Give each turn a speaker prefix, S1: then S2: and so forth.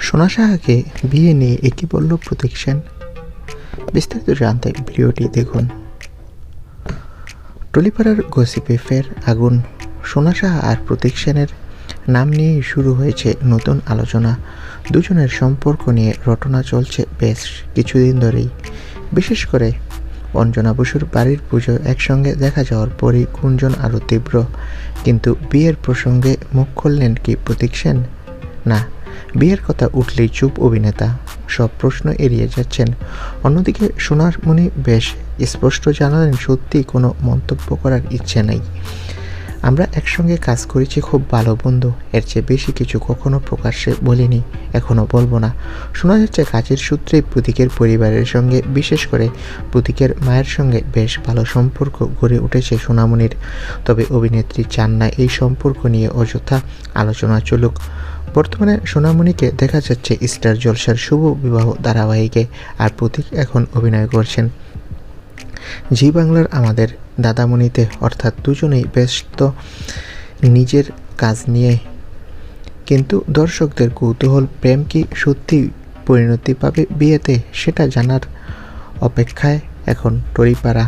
S1: সোনা সাহাকে বিয়ে নিয়ে একই বলল প্রতীক সেন। বিস্তারিত জানতে ভিডিওটি দেখুন। টলিপাড়ার গসিপে ফের আগুন। সোনা সাহা আর প্রতীক সেনের নাম নিয়েই শুরু হয়েছে নতুন আলোচনা। দুজনের সম্পর্ক নিয়ে রটনা চলছে বেশ কিছুদিন ধরেই। বিশেষ করে অঞ্জনা বসুর বাড়ির পুজো একসঙ্গে দেখা যাওয়ার পরই গুঞ্জন আরও তীব্র। কিন্তু বিয়ের প্রসঙ্গে মুখ খুললেন কি প্রতীক সেন? না, বিয়ের কথা উঠলেই চুপ অভিনেতা, সব প্রশ্ন এড়িয়ে যাচ্ছেন। অন্যদিকে সোনামণি বেশ স্পষ্ট জানালেন সত্যি কোনো মন্তব্য করার ইচ্ছে নেই। আমরা একসঙ্গে কাজ করেছি, খুব ভালো বন্ধু, এর চেয়ে বেশি কিছু কখনো প্রকাশ্যে বলিনি, এখনও বলবো না। শোনা যাচ্ছে কাজের সূত্রেই প্রতীকের পরিবারের সঙ্গে, বিশেষ করে প্রতীকের মায়ের সঙ্গে বেশ ভালো সম্পর্ক গড়ে উঠেছে সোনামণির। তবে অভিনেত্রী চান না এই সম্পর্ক নিয়ে অযথা আলোচনা চলুক। বর্তমানে সোনামণিকে দেখা যাচ্ছে স্টার জলসার শুভ বিবাহ ধারাবাহিকে, আর প্রতীক এখন অভিনয় করছেন জি বাংলার আমাদের দাদামণিতে। অর্থাৎ দুজনেই ব্যস্ত নিজের কাজ নিয়ে। কিন্তু দর্শকদের কৌতূহল, প্রেম কি সত্যি পরিণতি পাবে বিয়েতে, সেটা জানার অপেক্ষায় এখন টলিপাড়া।